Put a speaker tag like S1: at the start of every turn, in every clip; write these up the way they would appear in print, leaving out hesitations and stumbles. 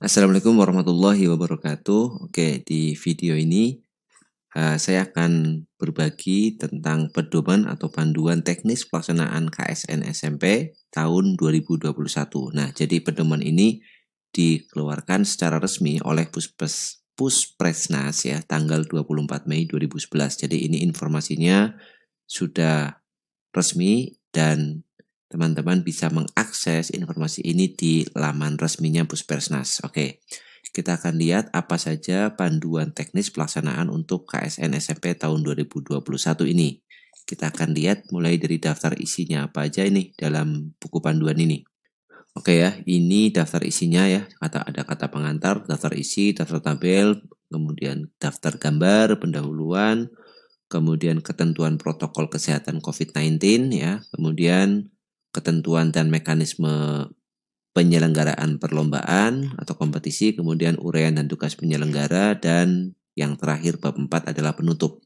S1: Assalamualaikum warahmatullahi wabarakatuh. Oke, di video ini saya akan berbagi tentang pedoman atau panduan teknis pelaksanaan KSN SMP tahun 2021. Nah, jadi pedoman ini dikeluarkan secara resmi oleh Puspresnas ya tanggal 24 Mei 2011. Jadi ini informasinya sudah resmi dan teman-teman bisa mengakses informasi ini di laman resminya Puspresnas. Oke, kita akan lihat apa saja panduan teknis pelaksanaan untuk KSN SMP tahun 2021 ini. Kita akan lihat mulai dari daftar isinya apa aja ini dalam buku panduan ini. Oke ya, ini daftar isinya ya. Ada kata pengantar, daftar isi, daftar tabel, kemudian daftar gambar, pendahuluan, kemudian ketentuan protokol kesehatan COVID-19 ya, kemudian ketentuan dan mekanisme penyelenggaraan perlombaan atau kompetisi, kemudian uraian dan tugas penyelenggara, dan yang terakhir bab 4 adalah penutup.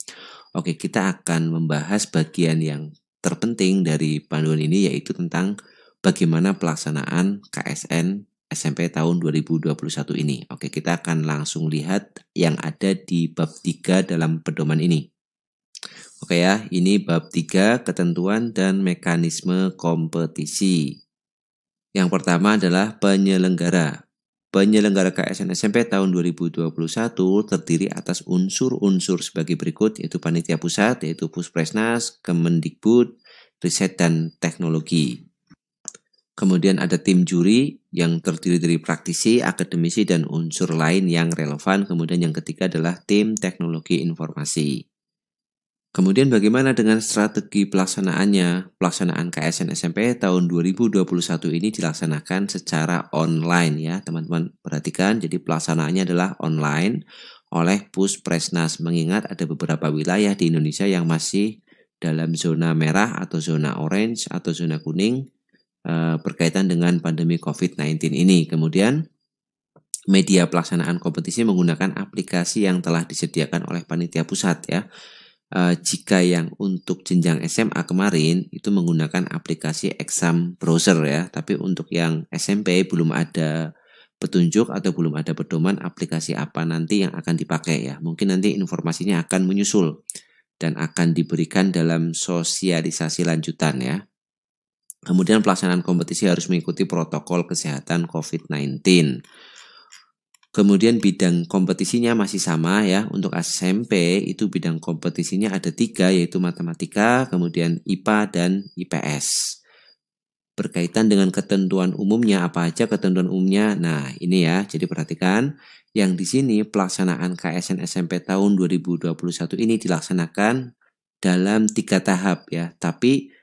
S1: Oke, kita akan membahas bagian yang terpenting dari panduan ini, yaitu tentang bagaimana pelaksanaan KSN SMP tahun 2021 ini. Oke, kita akan langsung lihat yang ada di bab 3 dalam pedoman ini. Oke ya, ini bab 3 ketentuan dan mekanisme kompetisi. Yang pertama adalah penyelenggara. Penyelenggara KSN SMP tahun 2021 terdiri atas unsur-unsur sebagai berikut, yaitu panitia pusat, yaitu Puspresnas, Kemendikbud, Riset dan Teknologi. Kemudian ada tim juri yang terdiri dari praktisi, akademisi, dan unsur lain yang relevan. Kemudian yang ketiga adalah tim teknologi informasi. Kemudian bagaimana dengan strategi pelaksanaannya? Pelaksanaan KSN SMP tahun 2021 ini dilaksanakan secara online ya, teman-teman perhatikan. Jadi pelaksanaannya adalah online oleh Puspresnas, mengingat ada beberapa wilayah di Indonesia yang masih dalam zona merah atau zona orange atau zona kuning berkaitan dengan pandemi COVID-19 ini. Kemudian media pelaksanaan kompetisi menggunakan aplikasi yang telah disediakan oleh panitia pusat ya. Jika yang untuk jenjang SMA kemarin itu menggunakan aplikasi exam browser ya, tapi untuk yang SMP belum ada petunjuk atau belum ada pedoman aplikasi apa nanti yang akan dipakai ya. Mungkin nanti informasinya akan menyusul dan akan diberikan dalam sosialisasi lanjutan ya. Kemudian pelaksanaan kompetisi harus mengikuti protokol kesehatan COVID-19. Kemudian bidang kompetisinya masih sama ya. Untuk SMP itu bidang kompetisinya ada 3, yaitu matematika, kemudian IPA, dan IPS. Berkaitan dengan ketentuan umumnya, apa aja ketentuan umumnya? Nah ini ya, jadi perhatikan. Yang di sini pelaksanaan KSN SMP tahun 2021 ini dilaksanakan dalam 3 tahap ya. Tapi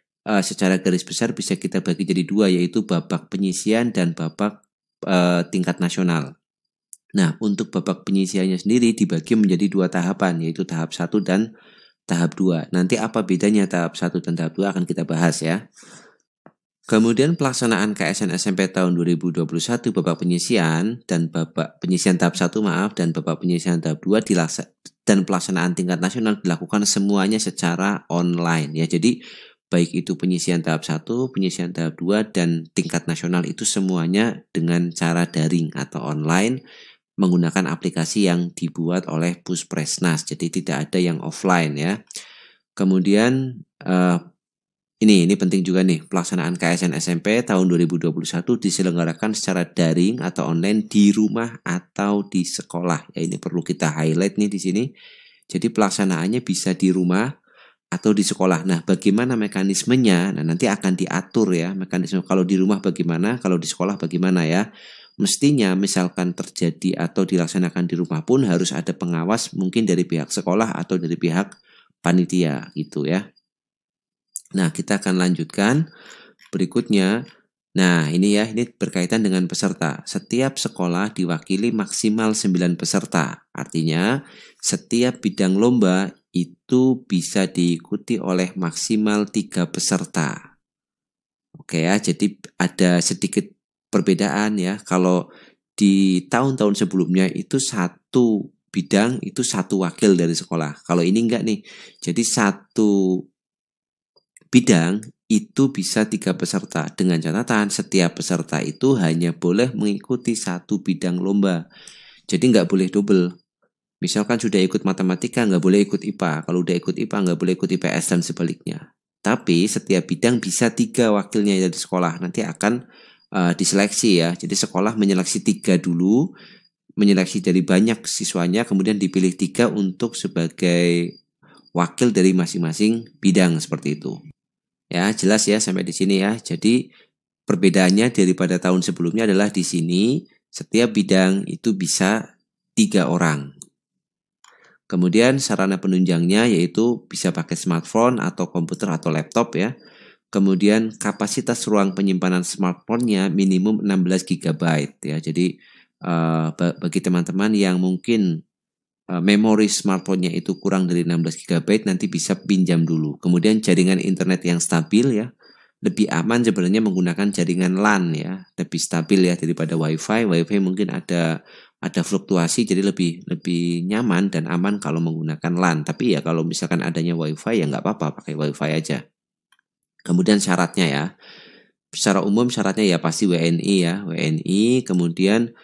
S1: secara garis besar bisa kita bagi jadi 2, yaitu babak penyisian dan babak tingkat nasional. Nah, untuk babak penyisiannya sendiri dibagi menjadi 2 tahapan, yaitu tahap 1 dan tahap 2. Nanti apa bedanya tahap 1 dan tahap 2 akan kita bahas ya. Kemudian pelaksanaan KSN SMP tahun 2021 babak penyisian dan babak penyisian tahap 1 dan babak penyisian tahap 2 dan pelaksanaan tingkat nasional dilakukan semuanya secara online ya. Jadi baik itu penyisian tahap 1, penyisian tahap 2 dan tingkat nasional itu semuanya dengan cara daring atau online, menggunakan aplikasi yang dibuat oleh Puspresnas. Jadi tidak ada yang offline ya. Kemudian ini penting juga nih, pelaksanaan KSN SMP tahun 2021 diselenggarakan secara daring atau online di rumah atau di sekolah. Ya ini perlu kita highlight nih di sini. Jadi pelaksanaannya bisa di rumah atau di sekolah. Nah, bagaimana mekanismenya? Nah, nanti akan diatur ya mekanisme. Kalau di rumah bagaimana, kalau di sekolah bagaimana ya. Mestinya misalkan terjadi atau dilaksanakan di rumah pun harus ada pengawas, mungkin dari pihak sekolah atau dari pihak panitia gitu ya. Nah, kita akan lanjutkan berikutnya. Nah, ini berkaitan dengan peserta. Setiap sekolah diwakili maksimal 9 peserta. Artinya, setiap bidang lomba itu bisa diikuti oleh maksimal 3 peserta. Oke ya, jadi ada sedikit perbedaan ya. Kalau di tahun-tahun sebelumnya itu satu bidang itu satu wakil dari sekolah. Kalau ini enggak nih. Jadi satu bidang itu bisa 3 peserta. Dengan catatan setiap peserta itu hanya boleh mengikuti 1 bidang lomba. Jadi nggak boleh double. Misalkan sudah ikut matematika nggak boleh ikut IPA. Kalau udah ikut IPA nggak boleh ikut IPS dan sebaliknya. Tapi setiap bidang bisa 3 wakilnya dari sekolah. Nanti akan diseleksi ya. Jadi sekolah menyeleksi 3 dulu, menyeleksi dari banyak siswanya, kemudian dipilih 3 untuk sebagai wakil dari masing-masing bidang seperti itu. Ya, jelas ya sampai di sini ya. Jadi perbedaannya daripada tahun sebelumnya adalah di sini setiap bidang itu bisa 3 orang. Kemudian sarana penunjangnya yaitu bisa pakai smartphone atau komputer atau laptop ya. Kemudian kapasitas ruang penyimpanan smartphone-nya minimum 16 GB ya. Jadi bagi teman-teman yang mungkin memori smartphone-nya itu kurang dari 16 GB nanti bisa pinjam dulu. Kemudian jaringan internet yang stabil ya. Lebih aman sebenarnya menggunakan jaringan LAN ya, lebih stabil ya daripada WiFi. WiFi mungkin ada fluktuasi, jadi lebih nyaman dan aman kalau menggunakan LAN. Tapi ya kalau misalkan adanya WiFi ya nggak apa-apa, pakai WiFi aja. Kemudian syaratnya ya, secara umum syaratnya ya pasti WNI ya, WNI. Kemudian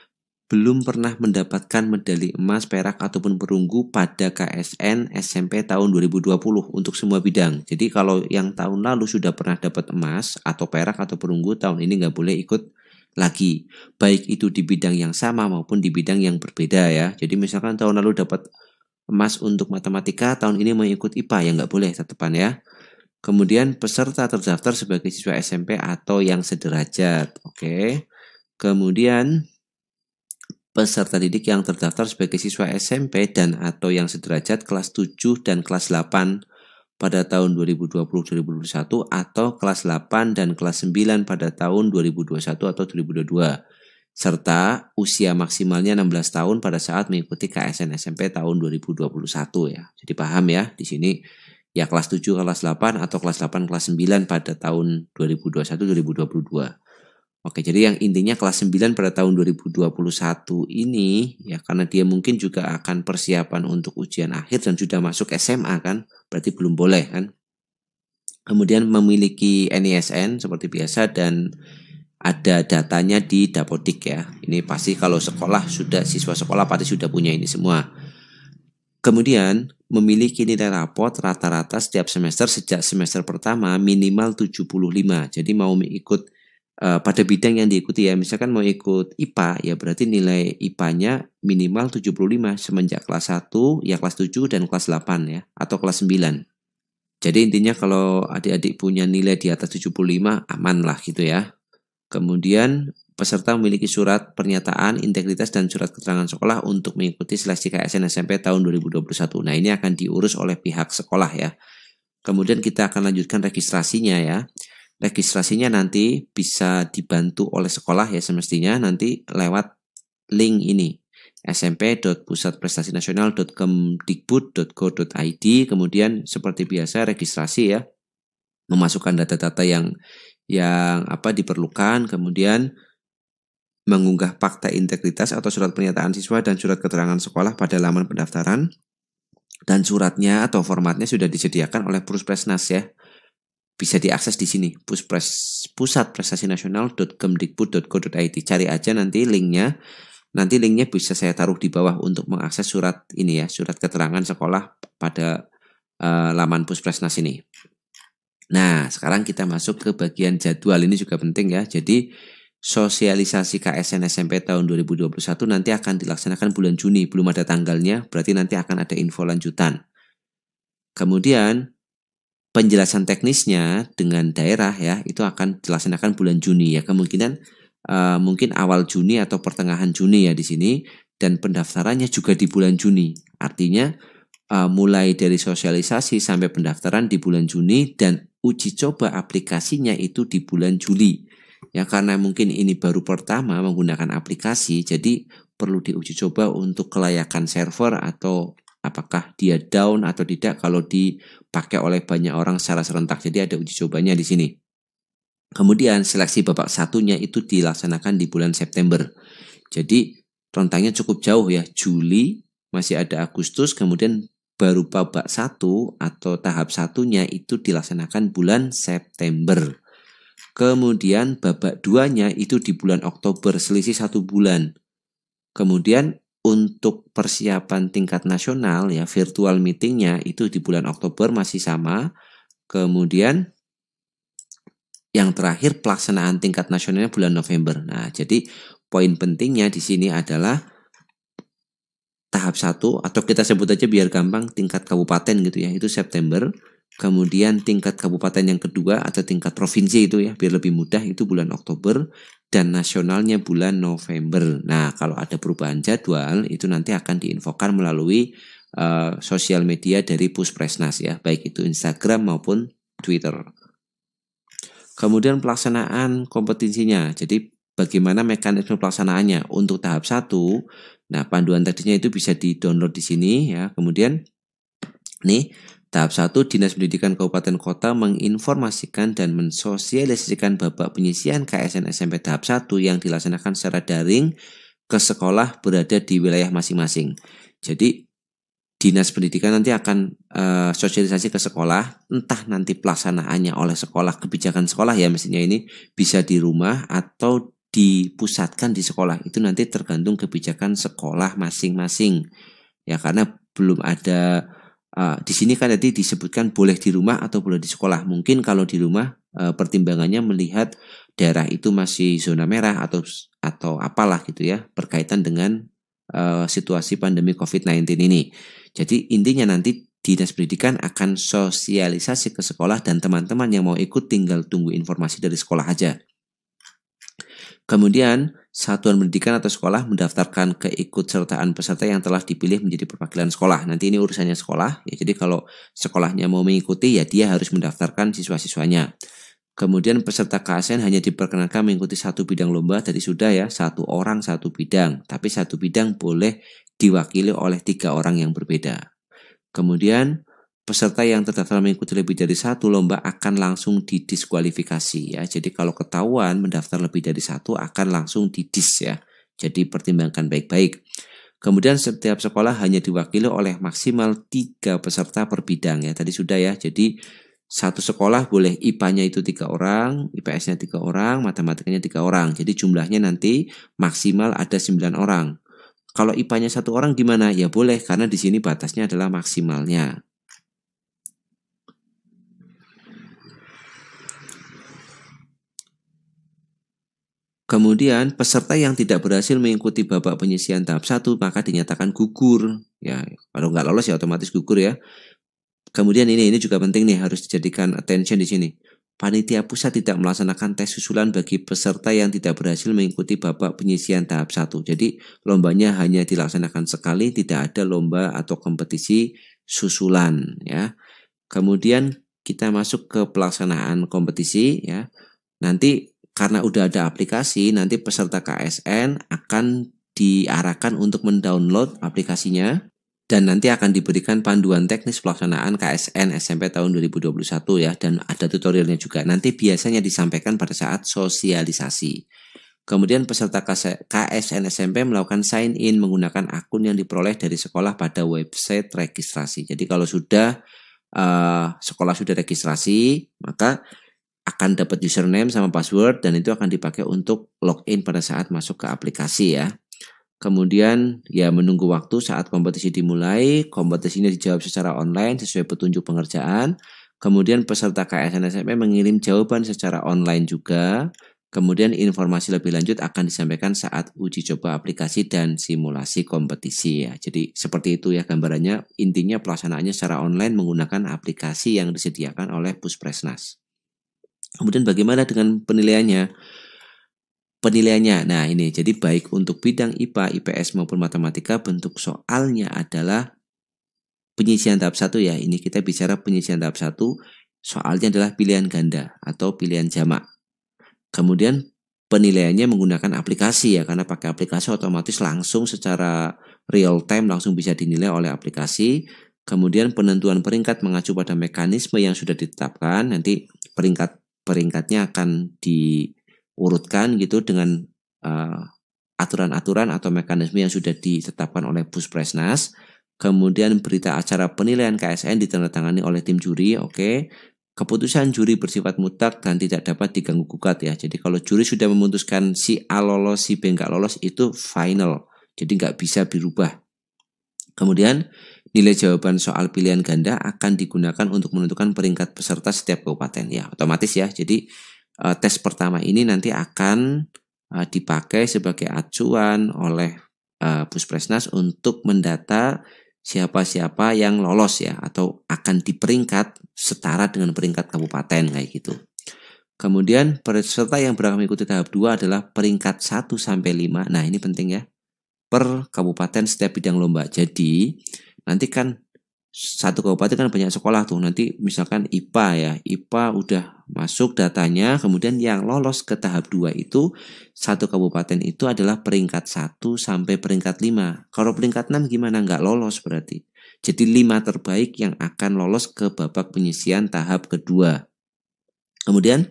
S1: belum pernah mendapatkan medali emas, perak, ataupun perunggu pada KSN SMP tahun 2020 untuk semua bidang. Jadi kalau yang tahun lalu sudah pernah dapat emas atau perak atau perunggu, tahun ini nggak boleh ikut lagi. Baik itu di bidang yang sama maupun di bidang yang berbeda ya. Jadi misalkan tahun lalu dapat emas untuk matematika, tahun ini mau ikut IPA ya nggak boleh tetepan ya. Kemudian peserta terdaftar sebagai siswa SMP atau yang sederajat. Oke. Kemudian peserta didik yang terdaftar sebagai siswa SMP dan atau yang sederajat kelas 7 dan kelas 8 pada tahun 2020-2021 atau kelas 8 dan kelas 9 pada tahun 2021 atau 2022 serta usia maksimalnya 16 tahun pada saat mengikuti KSN SMP tahun 2021 ya. Jadi paham ya di sini ya kelas 7 kelas 8 atau kelas 8 kelas 9 pada tahun 2021-2022. Oke, jadi yang intinya kelas 9 pada tahun 2021 ini ya karena dia mungkin juga akan persiapan untuk ujian akhir dan sudah masuk SMA kan, berarti belum boleh kan. Kemudian memiliki NISN seperti biasa dan ada datanya di Dapodik ya. Ini pasti kalau sekolah sudah siswa sekolah pasti sudah punya ini semua. Kemudian memiliki nilai rapot rata-rata setiap semester sejak semester pertama minimal 75. Jadi mau ikut pada bidang yang diikuti ya, misalkan mau ikut IPA ya berarti nilai IPA-nya minimal 75 semenjak kelas 1 ya kelas 7 dan kelas 8 ya atau kelas 9. Jadi intinya kalau adik-adik punya nilai di atas 75 aman lah gitu ya. Kemudian peserta memiliki surat pernyataan integritas dan surat keterangan sekolah untuk mengikuti seleksi KSN SMP tahun 2021. Nah ini akan diurus oleh pihak sekolah ya. Kemudian kita akan lanjutkan registrasinya ya. Registrasinya nanti bisa dibantu oleh sekolah ya semestinya nanti lewat link ini smp.pusatprestasi-nasional.kemdikbud.go.id. Kemudian seperti biasa registrasi ya, memasukkan data-data yang diperlukan, kemudian mengunggah fakta integritas atau surat pernyataan siswa dan surat keterangan sekolah pada laman pendaftaran, dan suratnya atau formatnya sudah disediakan oleh Puspresnas ya. Bisa diakses di sini, pusatprestasi-nasional.kemdikbud.go.id. Cari aja nanti linknya. Nanti linknya bisa saya taruh di bawah untuk mengakses surat ini ya, surat keterangan sekolah pada laman Puspresnas ini. Nah, sekarang kita masuk ke bagian jadwal. Ini juga penting ya. Jadi sosialisasi KSN SMP tahun 2021 nanti akan dilaksanakan bulan Juni. Belum ada tanggalnya, berarti nanti akan ada info lanjutan. Kemudian penjelasan teknisnya dengan daerah ya itu akan dilaksanakan bulan Juni ya, kemungkinan mungkin awal Juni atau pertengahan Juni ya di sini, dan pendaftarannya juga di bulan Juni. Artinya mulai dari sosialisasi sampai pendaftaran di bulan Juni dan uji coba aplikasinya itu di bulan Juli. Ya karena mungkin ini baru pertama menggunakan aplikasi, jadi perlu diuji coba untuk kelayakan server atau apakah dia down atau tidak kalau dipakai oleh banyak orang secara serentak. Jadi ada uji cobanya di sini. Kemudian seleksi babak satunya itu dilaksanakan di bulan September. Jadi rentangnya cukup jauh ya, Juli, masih ada Agustus, kemudian baru babak 1 atau tahap satunya itu dilaksanakan bulan September. Kemudian babak 2-nya itu di bulan Oktober, selisih 1 bulan. Kemudian untuk persiapan tingkat nasional ya, virtual meetingnya itu di bulan Oktober masih sama. Kemudian yang terakhir pelaksanaan tingkat nasionalnya bulan November. Nah, jadi poin pentingnya di sini adalah tahap 1 atau kita sebut aja biar gampang tingkat kabupaten gitu ya, itu September. Kemudian tingkat kabupaten yang kedua atau tingkat provinsi itu ya, biar lebih mudah, itu bulan Oktober, dan nasionalnya bulan November. Nah, kalau ada perubahan jadwal itu nanti akan diinfokan melalui sosial media dari Puspresnas ya, baik itu Instagram maupun Twitter. Kemudian pelaksanaan kompetisinya. Jadi bagaimana mekanisme pelaksanaannya untuk tahap 1. Nah, panduan teknisnya itu bisa di-download di sini ya. Kemudian nih, tahap 1, Dinas Pendidikan Kabupaten Kota menginformasikan dan mensosialisasikan babak penyisian KSN SMP tahap 1 yang dilaksanakan secara daring ke sekolah berada di wilayah masing-masing. Jadi Dinas Pendidikan nanti akan sosialisasi ke sekolah, entah nanti pelaksanaannya oleh sekolah, kebijakan sekolah ya mestinya ini bisa di rumah atau dipusatkan di sekolah. Itu nanti tergantung kebijakan sekolah masing-masing. Ya, karena belum ada di sini kan tadi disebutkan boleh di rumah atau boleh di sekolah. Mungkin kalau di rumah pertimbangannya melihat daerah itu masih zona merah atau apalah gitu ya, berkaitan dengan situasi pandemi COVID-19 ini. Jadi intinya nanti Dinas Pendidikan akan sosialisasi ke sekolah dan teman-teman yang mau ikut tinggal tunggu informasi dari sekolah aja. Kemudian satuan pendidikan atau sekolah mendaftarkan keikutsertaan peserta yang telah dipilih menjadi perwakilan sekolah. Nanti ini urusannya sekolah. Ya, jadi kalau sekolahnya mau mengikuti ya dia harus mendaftarkan siswa-siswanya. Kemudian peserta KSN hanya diperkenankan mengikuti satu bidang lomba, tadi sudah ya, 1 orang 1 bidang. Tapi 1 bidang boleh diwakili oleh 3 orang yang berbeda. Kemudian peserta yang terdaftar mengikuti lebih dari 1 lomba akan langsung didiskualifikasi ya. Jadi kalau ketahuan mendaftar lebih dari 1 akan langsung didis ya. Jadi pertimbangkan baik-baik. Kemudian setiap sekolah hanya diwakili oleh maksimal 3 peserta per bidang ya. Tadi sudah ya. Jadi satu sekolah boleh IPA-nya itu 3 orang, IPS-nya 3 orang, matematikanya 3 orang. Jadi jumlahnya nanti maksimal ada 9 orang. Kalau IPA-nya 1 orang gimana? Ya boleh, karena di sini batasnya adalah maksimalnya. Kemudian peserta yang tidak berhasil mengikuti babak penyisian tahap 1 maka dinyatakan gugur. Ya, kalau nggak lolos ya otomatis gugur ya. Kemudian ini juga penting nih, harus dijadikan attention di sini. Panitia pusat tidak melaksanakan tes susulan bagi peserta yang tidak berhasil mengikuti babak penyisian tahap 1. Jadi lombanya hanya dilaksanakan sekali, tidak ada lomba atau kompetisi susulan ya. Kemudian kita masuk ke pelaksanaan kompetisi ya. Nanti karena udah ada aplikasi, nanti peserta KSN akan diarahkan untuk mendownload aplikasinya. Dan nanti akan diberikan panduan teknis pelaksanaan KSN SMP tahun 2021 ya. Dan ada tutorialnya juga. Nanti biasanya disampaikan pada saat sosialisasi. Kemudian peserta KSN SMP melakukan sign in menggunakan akun yang diperoleh dari sekolah pada website registrasi. Jadi kalau sudah sekolah sudah registrasi, maka akan dapat username sama password dan itu akan dipakai untuk login pada saat masuk ke aplikasi ya. Kemudian ya menunggu waktu saat kompetisi dimulai, kompetisinya dijawab secara online sesuai petunjuk pengerjaan. Kemudian peserta KSN SMP mengirim jawaban secara online juga. Kemudian informasi lebih lanjut akan disampaikan saat uji coba aplikasi dan simulasi kompetisi ya. Jadi seperti itu ya gambarannya, intinya pelaksanaannya secara online menggunakan aplikasi yang disediakan oleh Puspresnas. Kemudian bagaimana dengan penilaiannya? Nah ini, jadi baik untuk bidang IPA, IPS maupun matematika bentuk soalnya adalah penyisian tahap 1 ya. Ini kita bicara penyisian tahap 1, soalnya adalah pilihan ganda atau pilihan jamak. Kemudian penilaiannya menggunakan aplikasi ya, karena pakai aplikasi otomatis langsung secara real time langsung bisa dinilai oleh aplikasi. Kemudian penentuan peringkat mengacu pada mekanisme yang sudah ditetapkan, nanti peringkatnya akan diurutkan gitu dengan aturan-aturan atau mekanisme yang sudah ditetapkan oleh Puspresnas. Kemudian berita acara penilaian KSN ditandatangani oleh tim juri, oke. Keputusan juri bersifat mutlak dan tidak dapat diganggu gugat ya. Jadi kalau juri sudah memutuskan si A lolos, si B nggak lolos, itu final. Jadi nggak bisa dirubah. Kemudian nilai jawaban soal pilihan ganda akan digunakan untuk menentukan peringkat peserta setiap kabupaten ya, otomatis ya. Jadi tes pertama ini nanti akan dipakai sebagai acuan oleh Puspresnas untuk mendata siapa-siapa yang lolos ya, atau akan diperingkat setara dengan peringkat kabupaten kayak gitu. Kemudian peserta yang berhak mengikuti tahap 2 adalah peringkat 1 sampai 5. Nah, ini penting ya. Per kabupaten setiap bidang lomba. Jadi, nanti kan satu kabupaten kan banyak sekolah tuh. Nanti misalkan IPA ya. IPA udah masuk datanya, kemudian yang lolos ke tahap 2 itu satu kabupaten itu adalah peringkat 1 sampai peringkat 5. Kalau peringkat 6 gimana? Nggak lolos berarti. Jadi 5 terbaik yang akan lolos ke babak penyisihan tahap kedua. Kemudian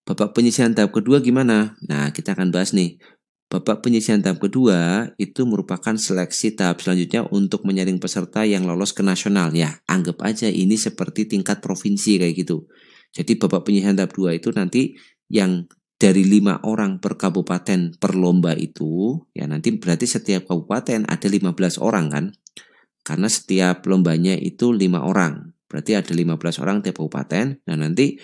S1: babak penyisihan tahap kedua gimana? Nah, kita akan bahas nih. Babak penyisihan tahap kedua itu merupakan seleksi tahap selanjutnya untuk menyaring peserta yang lolos ke nasional. Ya, anggap aja ini seperti tingkat provinsi kayak gitu. Jadi babak penyisihan tahap 2 itu nanti yang dari 5 orang per kabupaten per lomba itu, ya nanti berarti setiap kabupaten ada 15 orang kan. Karena setiap lombanya itu 5 orang. Berarti ada 15 orang tiap kabupaten. Nah, nanti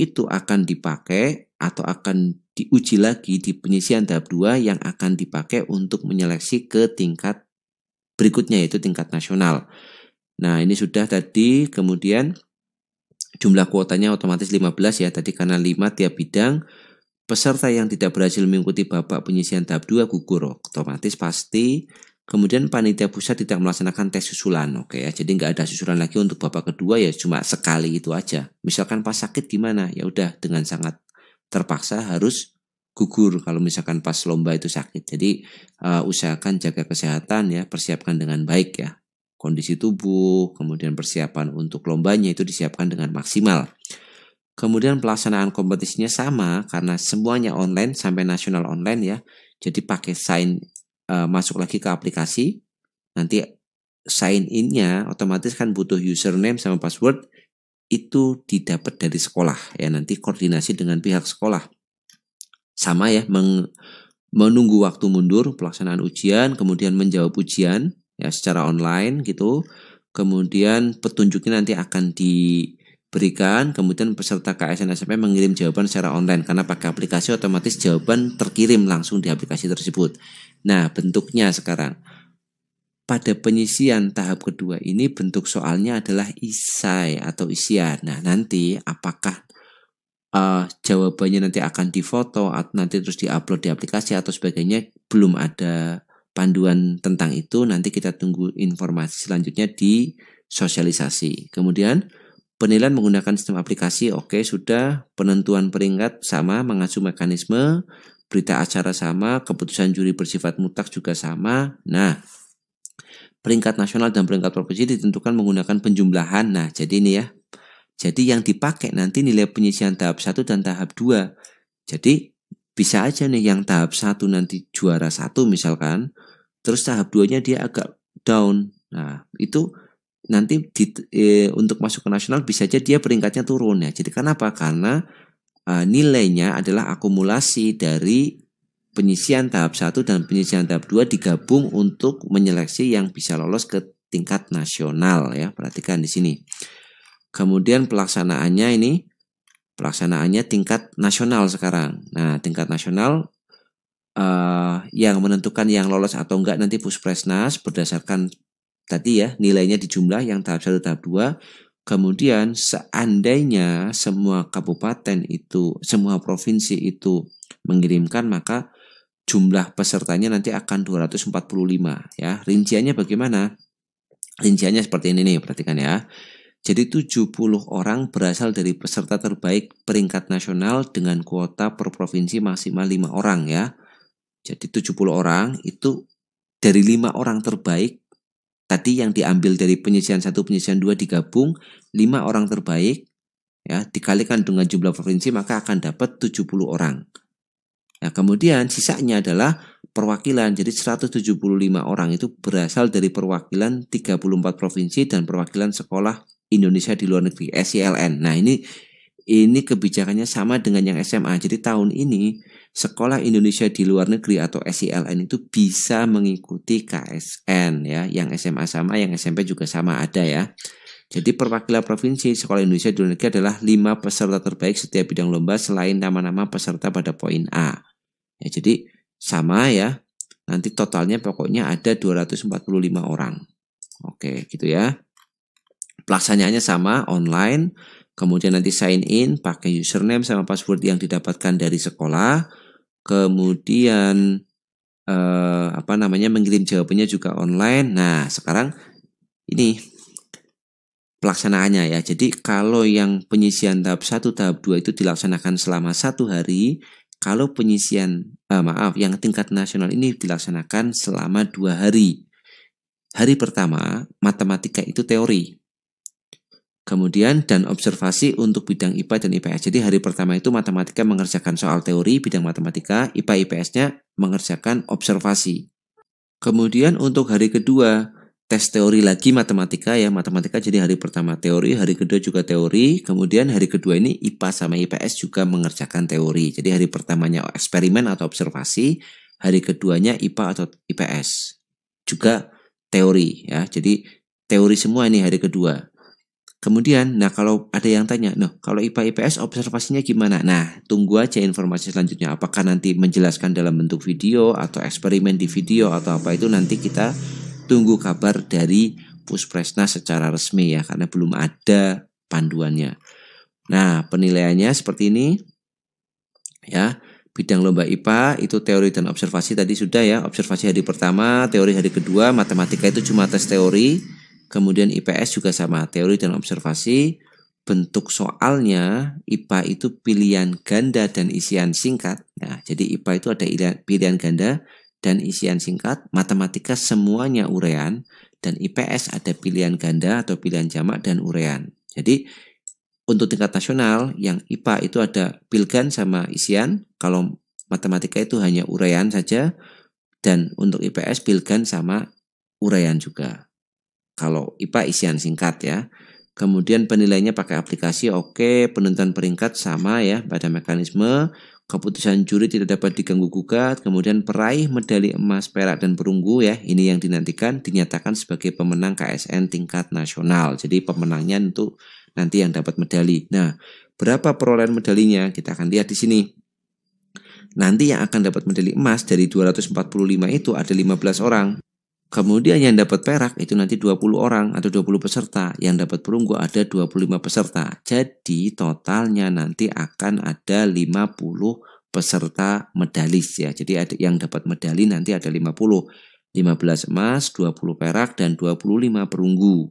S1: itu akan dipakai atau akan diuji lagi di penyisihan tahap 2 yang akan dipakai untuk menyeleksi ke tingkat berikutnya, yaitu tingkat nasional. Nah, ini sudah tadi. Kemudian jumlah kuotanya otomatis 15 ya, tadi karena 5 tiap bidang. Peserta yang tidak berhasil mengikuti babak penyisihan tahap 2 gugur, otomatis pasti. Kemudian panitia pusat tidak melaksanakan tes susulan, oke ya. Jadi nggak ada susulan lagi untuk babak kedua ya, cuma sekali itu aja. Misalkan pas sakit gimana? Ya udah, dengan sangat terpaksa harus gugur kalau misalkan pas lomba itu sakit. Jadi usahakan jaga kesehatan ya, persiapkan dengan baik ya. Kondisi tubuh, kemudian persiapan untuk lombanya itu disiapkan dengan maksimal. Kemudian pelaksanaan kompetisinya sama karena semuanya online sampai nasional online ya. Jadi pakai sign masuk lagi ke aplikasi. Nanti sign in-nya otomatis kan butuh username sama password, itu didapat dari sekolah ya, nanti koordinasi dengan pihak sekolah. Sama ya, menunggu waktu mundur pelaksanaan ujian, kemudian menjawab ujian ya secara online gitu. Kemudian petunjuknya nanti akan diberikan, kemudian peserta KSN SMP mengirim jawaban secara online karena pakai aplikasi, otomatis jawaban terkirim langsung di aplikasi tersebut. Nah, bentuknya sekarang pada penyisihan tahap kedua ini bentuk soalnya adalah isai atau isian. Nah, nanti apakah jawabannya nanti akan difoto atau nanti terus diupload di aplikasi atau sebagainya, belum ada panduan tentang itu. Nanti kita tunggu informasi selanjutnya di sosialisasi. Kemudian penilaian menggunakan sistem aplikasi, oke sudah. Penentuan peringkat sama, mengacu mekanisme. Berita acara sama, keputusan juri bersifat mutlak juga sama. Nah, peringkat nasional dan peringkat provinsi ditentukan menggunakan penjumlahan. Nah, jadi ini ya. Jadi yang dipakai nanti nilai penyisihan tahap 1 dan tahap 2. Jadi bisa aja nih yang tahap 1 nanti juara 1 misalkan, terus tahap 2-nya dia agak down. Nah, itu nanti untuk masuk ke nasional bisa aja dia peringkatnya turun ya. Jadi kenapa? Karena nilainya adalah akumulasi dari penyisihan tahap 1 dan penyisihan tahap 2 digabung untuk menyeleksi yang bisa lolos ke tingkat nasional ya. Perhatikan di sini. Kemudian pelaksanaannya tingkat nasional sekarang. Nah, tingkat nasional yang menentukan yang lolos atau enggak nanti Puspresnas berdasarkan tadi ya, nilainya dijumlah yang tahap 1, tahap 2. Kemudian seandainya semua kabupaten itu, semua provinsi itu mengirimkan, maka jumlah pesertanya nanti akan 245 ya. Rinciannya bagaimana? Rinciannya seperti ini nih, perhatikan ya. Jadi 70 orang berasal dari peserta terbaik peringkat nasional dengan kuota per provinsi maksimal 5 orang ya. Jadi 70 orang itu dari 5 orang terbaik tadi yang diambil dari penyisihan 1, penyisihan 2 digabung, 5 orang terbaik ya dikalikan dengan jumlah provinsi, maka akan dapat 70 orang. Nah, kemudian sisanya adalah perwakilan. Jadi 175 orang itu berasal dari perwakilan 34 provinsi dan perwakilan sekolah Indonesia di luar negeri, SILN. Nah, ini kebijakannya sama dengan yang SMA. Jadi tahun ini sekolah Indonesia di luar negeri atau SILN itu bisa mengikuti KSN ya. Yang SMA sama, yang SMP juga sama ada ya. Jadi perwakilan provinsi sekolah Indonesia di luar negeri adalah 5 peserta terbaik setiap bidang lomba selain nama-nama peserta pada poin A. Ya, jadi sama ya. Nanti totalnya pokoknya ada 245 orang. Oke, gitu ya. Pelaksanaannya sama, online. Kemudian nanti sign in pakai username sama password yang didapatkan dari sekolah. Kemudian mengirim jawabannya juga online. Nah, sekarang ini pelaksanaannya ya. Jadi kalau yang penyisian tahap 1, tahap 2 itu dilaksanakan selama 1 hari. Kalau penyisian yang tingkat nasional ini dilaksanakan selama 2 hari. Hari pertama matematika itu teori. Kemudian dan observasi untuk bidang IPA dan IPS. Jadi hari pertama itu matematika mengerjakan soal teori bidang matematika, IPA IPS-nya mengerjakan observasi. Kemudian untuk hari kedua tes teori lagi matematika ya, matematika jadi hari pertama teori, hari kedua juga teori, kemudian hari kedua ini IPA sama IPS juga mengerjakan teori. Jadi hari pertamanya eksperimen atau observasi, hari keduanya IPA atau IPS juga teori ya. Jadi teori semua ini hari kedua. Kemudian, kalau ada yang tanya, kalau IPA IPS observasinya gimana? Nah, tunggu aja informasi selanjutnya. Apakah nanti menjelaskan dalam bentuk video atau eksperimen di video atau apa itu nanti kita tunggu kabar dari Puspresnas secara resmi ya, karena belum ada panduannya. Nah, penilaiannya seperti ini ya. Bidang lomba IPA itu teori dan observasi tadi sudah ya. Observasi hari pertama, teori hari kedua, matematika itu cuma tes teori. Kemudian IPS juga sama, teori dan observasi. Bentuk soalnya IPA itu pilihan ganda dan isian singkat. Nah, jadi IPA itu ada pilihan ganda dan isian singkat. Matematika semuanya urean. Dan IPS ada pilihan ganda atau pilihan jamak dan urean. Jadi untuk tingkat nasional yang IPA itu ada pilgan sama isian. Kalau matematika itu hanya urean saja. Dan untuk IPS pilgan sama urean juga. Kalau IPA isian singkat ya. Kemudian penilaiannya pakai aplikasi oke, penentuan peringkat sama ya pada mekanisme. Keputusan juri tidak dapat diganggu gugat. Kemudian peraih medali emas, perak dan perunggu ya. Ini yang dinantikan dinyatakan sebagai pemenang KSN tingkat nasional. Jadi pemenangnya untuk nanti yang dapat medali. Nah, berapa perolehan medalinya? Kita akan lihat di sini. Nanti yang akan dapat medali emas dari 245 itu ada 15 orang. Kemudian yang dapat perak itu nanti 20 orang atau 20 peserta. Yang dapat perunggu ada 25 peserta. Jadi totalnya nanti akan ada 50 peserta medalis ya. Jadi ada yang dapat medali nanti ada 50. 15 emas, 20 perak, dan 25 perunggu.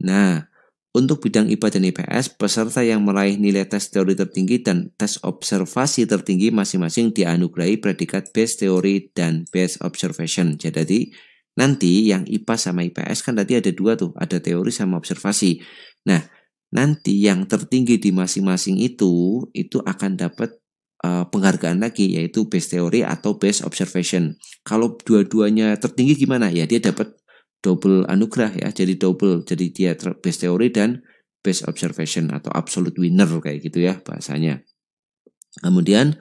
S1: Nah, untuk bidang IPA dan IPS, peserta yang meraih nilai tes teori tertinggi dan tes observasi tertinggi masing-masing dianugerahi predikat base teori dan base observation. Jadi nanti yang IPA sama IPS kan tadi ada 2 tuh, ada teori sama observasi. Nah, nanti yang tertinggi di masing-masing itu akan dapat penghargaan lagi yaitu base teori atau base observation. Kalau dua-duanya tertinggi gimana? Ya dia dapat double anugerah ya, jadi double. Jadi dia base teori dan base observation atau absolute winner kayak gitu ya bahasanya. Kemudian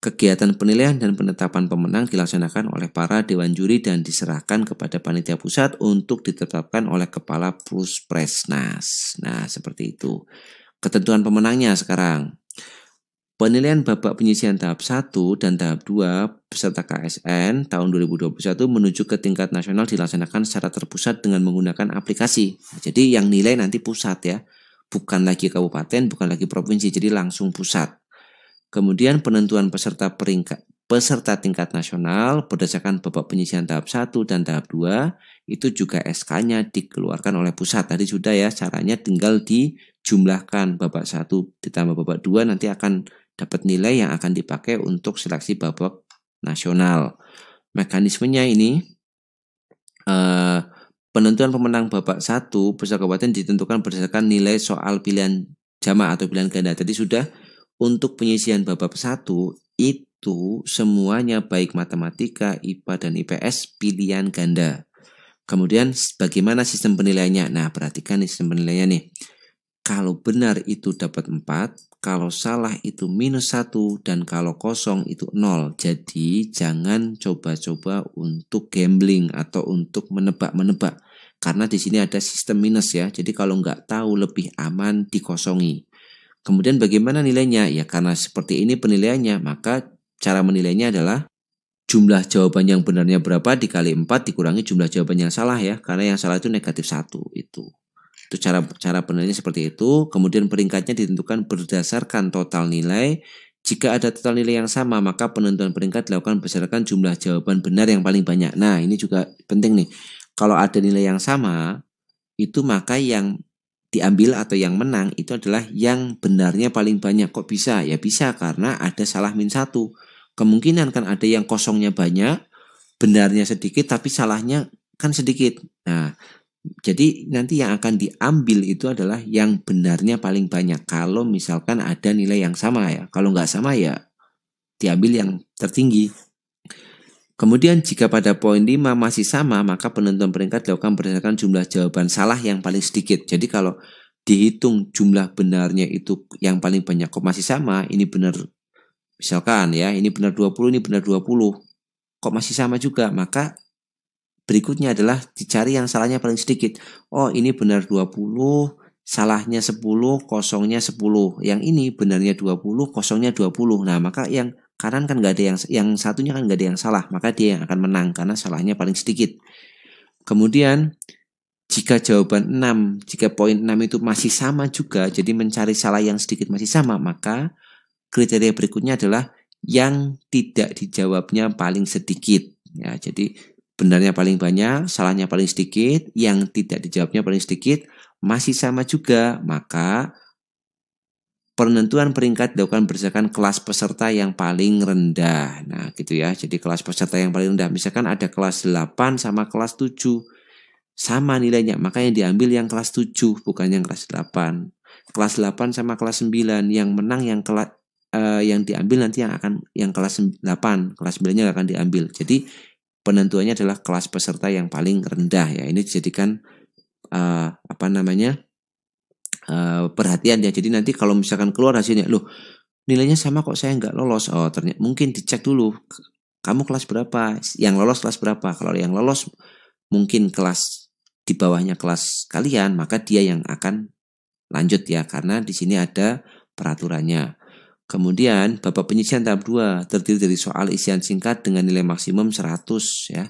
S1: kegiatan penilaian dan penetapan pemenang dilaksanakan oleh para dewan juri dan diserahkan kepada panitia pusat untuk ditetapkan oleh kepala Puspresnas. Nah, seperti itu. Ketentuan pemenangnya sekarang. Penilaian babak penyisian tahap 1 dan tahap 2 peserta KSN tahun 2021 menuju ke tingkat nasional dilaksanakan secara terpusat dengan menggunakan aplikasi. Jadi yang nilai nanti pusat ya. Bukan lagi kabupaten, bukan lagi provinsi, jadi langsung pusat. Kemudian penentuan peserta tingkat nasional berdasarkan babak penyisian tahap 1 dan tahap 2 itu juga SK-nya dikeluarkan oleh pusat. Tadi sudah ya, caranya tinggal dijumlahkan babak 1 ditambah babak 2 nanti akan dapat nilai yang akan dipakai untuk seleksi babak nasional. Mekanismenya ini penentuan pemenang babak 1 peserta kabupaten ditentukan berdasarkan nilai soal pilihan jamak atau pilihan ganda. Tadi sudah. Untuk penyisian babak 1 itu itu semuanya baik matematika, IPA, dan IPS pilihan ganda. Kemudian bagaimana sistem penilaiannya? Nah, perhatikan nih sistem penilaiannya nih. Kalau benar itu dapat 4, kalau salah itu -1, dan kalau kosong itu 0. Jadi jangan coba-coba untuk gambling atau untuk menebak-menebak. Karena di sini ada sistem minus ya. Jadi kalau nggak tahu lebih aman dikosongi. Kemudian bagaimana nilainya? Ya karena seperti ini penilaiannya, maka cara menilainya adalah jumlah jawaban yang benarnya berapa dikali 4 dikurangi jumlah jawaban yang salah ya. Karena yang salah itu -1 itu. Itu cara penilaiannya seperti itu. Kemudian peringkatnya ditentukan berdasarkan total nilai. Jika ada total nilai yang sama, maka penentuan peringkat dilakukan berdasarkan jumlah jawaban benar yang paling banyak. Nah, ini juga penting nih. Kalau ada nilai yang sama, itu maka yang diambil atau yang menang itu adalah yang benarnya paling banyak. Kok bisa? Ya bisa karena ada salah -1. Kemungkinan kan ada yang kosongnya banyak, benarnya sedikit tapi salahnya kan sedikit. Nah, jadi nanti yang akan diambil itu adalah yang benarnya paling banyak. Kalau misalkan ada nilai yang sama ya. Kalau nggak sama ya diambil yang tertinggi. Kemudian jika pada poin 5 masih sama, maka penentuan peringkat dilakukan berdasarkan jumlah jawaban salah yang paling sedikit. Jadi kalau dihitung jumlah benarnya itu yang paling banyak kok masih sama, ini benar misalkan ya, ini benar 20, ini benar 20. Kok masih sama juga, maka berikutnya adalah dicari yang salahnya paling sedikit. Oh, ini benar 20, salahnya 10, kosongnya 10. Yang ini benarnya 20, kosongnya 20. Nah, maka yang kanan kan nggak ada yang satunya kan nggak ada yang salah, maka dia yang akan menang karena salahnya paling sedikit. Kemudian jika jawaban 6, jika poin 6 itu masih sama juga, jadi mencari salah yang sedikit masih sama, maka kriteria berikutnya adalah yang tidak dijawabnya paling sedikit. Ya, jadi benarnya paling banyak, salahnya paling sedikit, yang tidak dijawabnya paling sedikit, masih sama juga, maka penentuan peringkat dilakukan berdasarkan kelas peserta yang paling rendah. Nah, gitu ya. Jadi kelas peserta yang paling rendah. Misalkan ada kelas 8 sama kelas 7. Sama nilainya, maka yang diambil yang kelas 7, bukan yang kelas 8. Kelas 8 sama kelas 9, yang menang yang diambil nanti yang kelas 8. Kelas 9-nya akan diambil. Jadi penentuannya adalah kelas peserta yang paling rendah ya. Ini dijadikan perhatian ya. Jadi nanti kalau misalkan keluar hasilnya, loh nilainya sama kok saya nggak lolos. Oh ternyata mungkin dicek dulu, kamu kelas berapa, yang lolos kelas berapa. Kalau yang lolos mungkin kelas di bawahnya kelas kalian, maka dia yang akan lanjut ya, karena di sini ada peraturannya. Kemudian babak penyisian tahap 2 terdiri dari soal isian singkat dengan nilai maksimum 100 ya.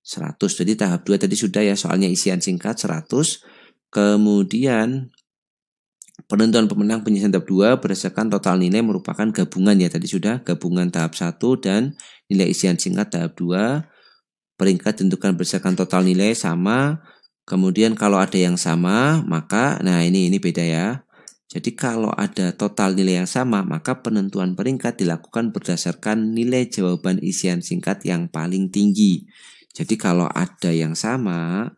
S1: 100. Jadi tahap 2 tadi sudah ya, soalnya isian singkat 100. Kemudian penentuan pemenang penyisian tahap 2 berdasarkan total nilai merupakan gabungan ya, tadi sudah gabungan tahap 1 dan nilai isian singkat tahap 2. Peringkat ditentukan berdasarkan total nilai sama. Kemudian kalau ada yang sama, maka nah ini beda ya. Jadi kalau ada total nilai yang sama, maka penentuan peringkat dilakukan berdasarkan nilai jawaban isian singkat yang paling tinggi. Jadi kalau ada yang sama,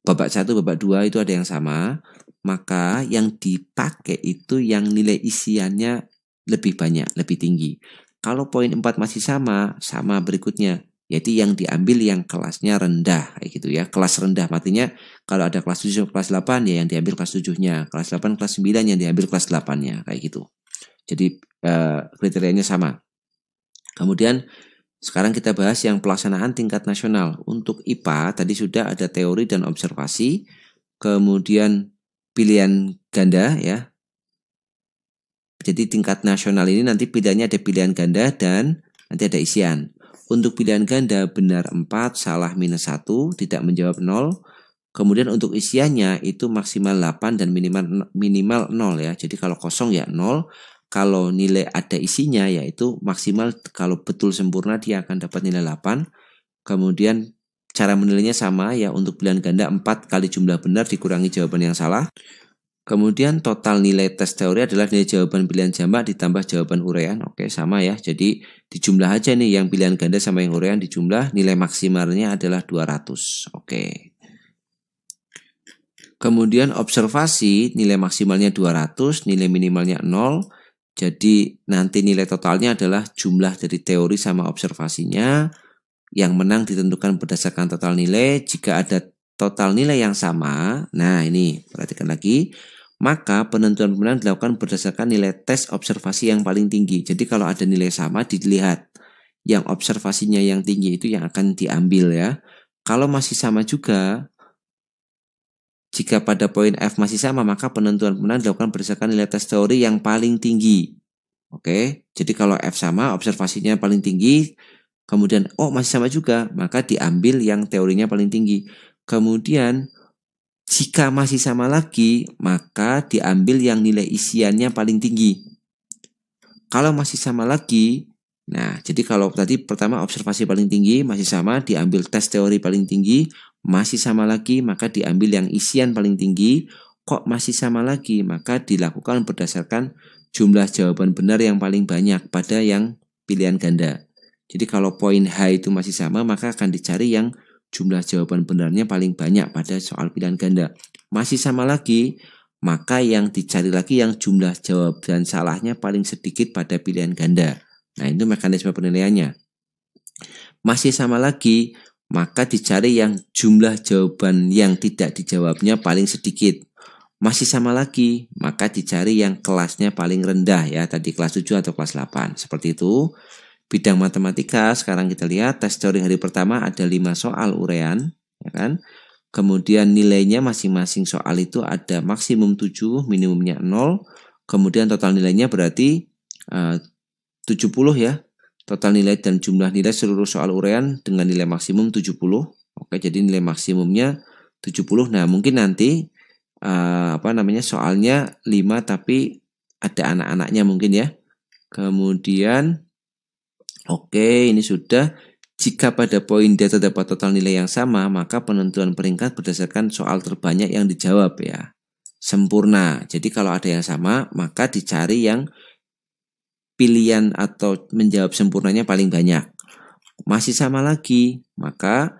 S1: babak 1, babak 2 itu ada yang sama, maka yang dipakai itu yang nilai isiannya lebih banyak, lebih tinggi. Kalau poin 4 masih sama berikutnya, yaitu yang diambil yang kelasnya rendah kayak gitu ya. Kelas rendah artinya kalau ada kelas 7 kelas 8 ya yang diambil kelas 7-nya, kelas 8 kelas 9 yang diambil kelas 8-nya kayak gitu. Jadi kriterianya sama. Kemudian sekarang kita bahas yang pelaksanaan tingkat nasional. Untuk IPA tadi sudah ada teori dan observasi, kemudian pilihan ganda ya. Jadi tingkat nasional ini nanti pilihannya ada pilihan ganda dan nanti ada isian. Untuk pilihan ganda benar 4, salah -1, tidak menjawab 0. Kemudian untuk isiannya itu maksimal 8 dan minimal 0 ya. Jadi kalau kosong ya 0. Kalau nilai ada isinya yaitu maksimal, kalau betul sempurna dia akan dapat nilai 8. Kemudian cara menilainya sama ya, untuk pilihan ganda 4 kali jumlah benar dikurangi jawaban yang salah. Kemudian total nilai tes teori adalah nilai jawaban pilihan jamak ditambah jawaban uraian. Oke, sama ya. Jadi dijumlah aja nih yang pilihan ganda sama yang uraian dijumlah, nilai maksimalnya adalah 200. Oke. Kemudian observasi nilai maksimalnya 200, nilai minimalnya 0. Jadi nanti nilai totalnya adalah jumlah dari teori sama observasinya. Yang menang ditentukan berdasarkan total nilai. Jika ada total nilai yang sama, nah ini perhatikan lagi, maka penentuan pemenang dilakukan berdasarkan nilai tes observasi yang paling tinggi. Jadi kalau ada nilai sama dilihat yang observasinya yang tinggi itu yang akan diambil ya. Kalau masih sama juga, jika pada poin F masih sama, maka penentuan pemenang dilakukan berdasarkan nilai tes teori yang paling tinggi. Oke, jadi kalau F sama, observasinya paling tinggi, kemudian masih sama juga, maka diambil yang teorinya paling tinggi. Kemudian jika masih sama lagi, maka diambil yang nilai isiannya paling tinggi. Kalau masih sama lagi, nah jadi kalau tadi pertama observasi paling tinggi masih sama, diambil tes teori paling tinggi, masih sama lagi, maka diambil yang isian paling tinggi. Kok masih sama lagi, maka dilakukan berdasarkan jumlah jawaban benar yang paling banyak pada yang pilihan ganda. Jadi kalau poin H itu masih sama, maka akan dicari yang jumlah jawaban benarnya paling banyak pada soal pilihan ganda. Masih sama lagi, maka yang dicari lagi yang jumlah jawaban salahnya paling sedikit pada pilihan ganda. Nah, itu mekanisme penilaiannya. Masih sama lagi, maka dicari yang jumlah jawaban yang tidak dijawabnya paling sedikit. Masih sama lagi, maka dicari yang kelasnya paling rendah ya, tadi kelas 7 atau kelas 8. Seperti itu. Bidang matematika, sekarang kita lihat tes teori hari pertama ada 5 soal uraian, ya kan? Kemudian nilainya masing-masing soal itu ada maksimum 7, minimumnya 0. Kemudian total nilainya berarti 70 ya. Total nilai dan jumlah nilai seluruh soal uraian dengan nilai maksimum 70. Oke, jadi nilai maksimumnya 70. Nah, mungkin nanti soalnya 5 tapi ada anak-anaknya mungkin ya. Kemudian oke, ini sudah. Jika pada poin D terdapat total nilai yang sama, maka penentuan peringkat berdasarkan soal terbanyak yang dijawab ya. Sempurna. Jadi kalau ada yang sama, maka dicari yang pilihan atau menjawab sempurnanya paling banyak. Masih sama lagi, maka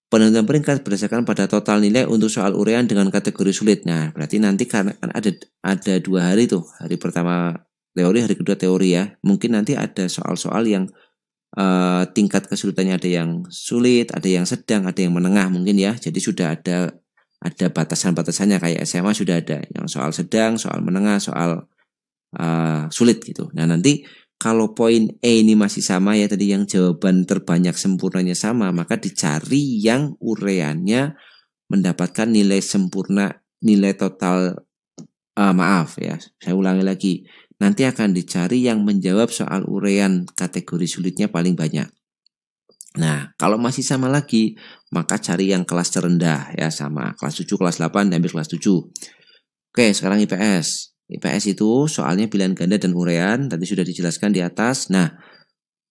S1: penentuan peringkat berdasarkan pada total nilai untuk soal uraian dengan kategori sulit. Nah, berarti nanti karena ada 2 hari tuh. Hari pertama teori, hari kedua teori ya. Mungkin nanti ada soal-soal yang tingkat kesulitannya ada yang sulit, ada yang sedang, ada yang menengah mungkin ya. Jadi sudah ada batasan-batasannya kayak SMA sudah ada yang soal sedang, soal menengah, soal sulit gitu. Nah, nanti kalau poin E ini masih sama ya, tadi yang jawaban terbanyak sempurnanya sama, maka dicari yang uraiannya mendapatkan nilai sempurna, nilai total saya ulangi lagi. Nanti akan dicari yang menjawab soal uraian kategori sulitnya paling banyak. Nah, kalau masih sama lagi, maka cari yang kelas terendah ya, sama kelas 7, kelas 8, dan kelas 7. Oke, sekarang IPS. IPS itu soalnya pilihan ganda dan uraian, tadi sudah dijelaskan di atas. Nah,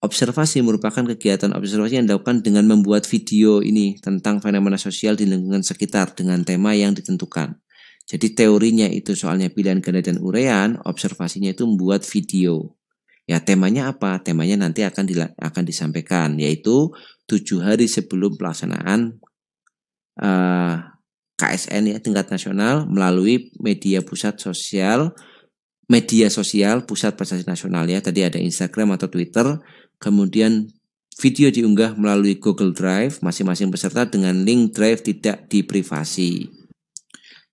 S1: observasi merupakan kegiatan observasi yang dilakukan dengan membuat video ini tentang fenomena sosial di lingkungan sekitar dengan tema yang ditentukan. Jadi teorinya itu soalnya pilihan ganda dan uraian, observasinya itu membuat video. Ya, temanya apa? Temanya nanti akan disampaikan, yaitu 7 hari sebelum pelaksanaan KSN ya, tingkat nasional melalui media sosial Pusat Prestasi Nasional ya. Tadi ada Instagram atau Twitter. Kemudian video diunggah melalui Google Drive masing-masing peserta dengan link drive tidak diprivasi.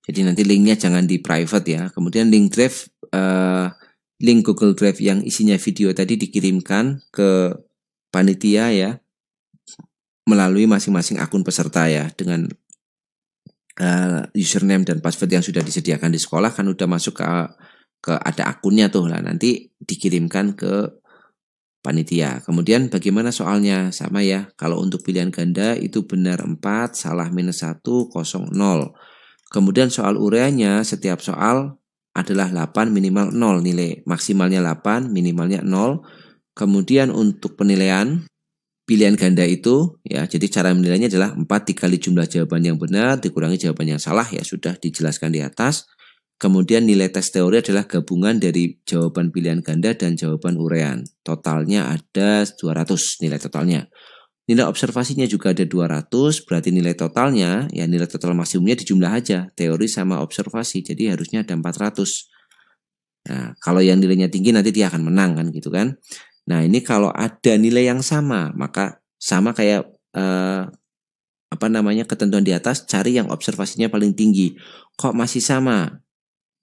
S1: Jadi nanti linknya jangan di private ya. Kemudian link Google Drive yang isinya video tadi dikirimkan ke panitia ya melalui masing-masing akun peserta ya, dengan username dan password yang sudah disediakan di sekolah, kan udah masuk ke ada akunnya tuh lah, nanti dikirimkan ke panitia. Kemudian bagaimana soalnya? Sama ya. Kalau untuk pilihan ganda itu benar 4, salah -1, kosong 0. Kemudian soal uraiannya setiap soal adalah 8 minimal 0, nilai maksimalnya 8, minimalnya 0. Kemudian untuk penilaian pilihan ganda itu ya, jadi cara menilainya adalah 4 dikali jumlah jawaban yang benar dikurangi jawaban yang salah ya, sudah dijelaskan di atas. Kemudian nilai tes teori adalah gabungan dari jawaban pilihan ganda dan jawaban uraian. Totalnya ada 200 nilai totalnya. Nilai observasinya juga ada 200, berarti nilai totalnya, ya nilai total maksimumnya dijumlah aja, teori sama observasi, jadi harusnya ada 400. Nah, kalau yang nilainya tinggi nanti dia akan menang kan gitu kan. Nah, ini kalau ada nilai yang sama, maka sama kayak ketentuan di atas, cari yang observasinya paling tinggi. Kok masih sama?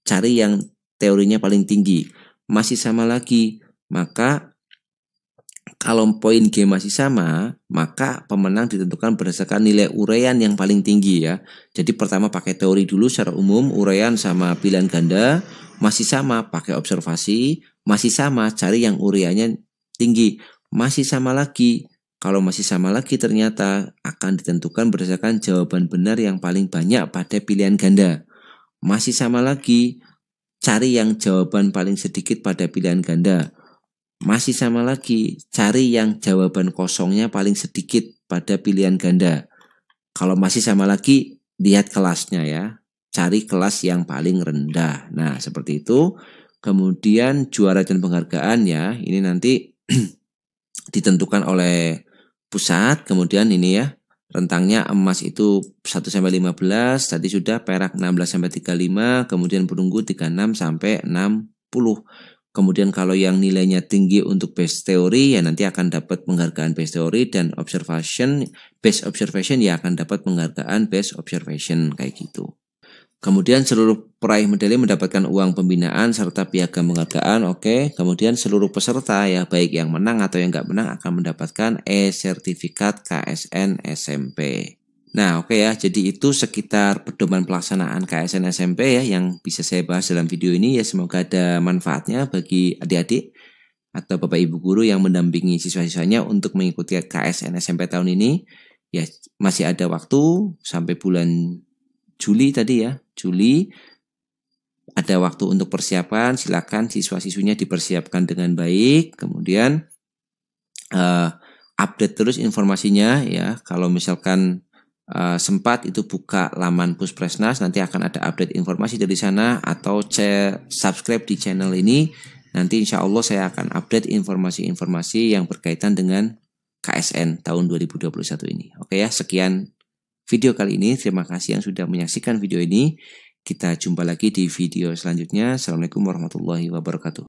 S1: Cari yang teorinya paling tinggi. Masih sama lagi, maka kalau poin G masih sama, maka pemenang ditentukan berdasarkan nilai uraian yang paling tinggi ya. Jadi pertama pakai teori dulu secara umum, uraian sama pilihan ganda, masih sama pakai observasi, masih sama cari yang uraiannya tinggi, masih sama lagi. Kalau masih sama lagi ternyata akan ditentukan berdasarkan jawaban benar yang paling banyak pada pilihan ganda. Masih sama lagi, cari yang jawaban paling sedikit pada pilihan ganda. Masih sama lagi, cari yang jawaban kosongnya paling sedikit pada pilihan ganda. Kalau masih sama lagi, lihat kelasnya ya. Cari kelas yang paling rendah. Nah, seperti itu. Kemudian juara dan penghargaan ya, ini nanti ditentukan oleh pusat. Kemudian ini ya, rentangnya emas itu 1-15, tadi sudah perak 16-35, kemudian perunggu 36-60. Kemudian kalau yang nilainya tinggi untuk base teori ya nanti akan dapat penghargaan base teori, dan base observation ya akan dapat penghargaan base observation kayak gitu. Kemudian seluruh peraih medali mendapatkan uang pembinaan serta piagam penghargaan. Oke. Kemudian seluruh peserta ya baik yang menang atau yang nggak menang akan mendapatkan e-sertifikat KSN SMP. Nah oke ya, jadi itu sekitar pedoman pelaksanaan KSN SMP ya yang bisa saya bahas dalam video ini ya. Semoga ada manfaatnya bagi adik-adik atau bapak ibu guru yang mendampingi siswa-siswanya untuk mengikuti KSN SMP tahun ini. Ya masih ada waktu sampai bulan Juli tadi ya, Juli ada waktu untuk persiapan. Silakan siswa-siswinya dipersiapkan dengan baik. Kemudian update terus informasinya ya. Kalau misalkan sempat itu buka laman Puspresnas, nanti akan ada update informasi dari sana, atau subscribe di channel ini. Nanti insya Allah saya akan update informasi-informasi yang berkaitan dengan KSN tahun 2021 ini. Oke ya, sekian video kali ini. Terima kasih yang sudah menyaksikan video ini. Kita jumpa lagi di video selanjutnya. Assalamualaikum warahmatullahi wabarakatuh.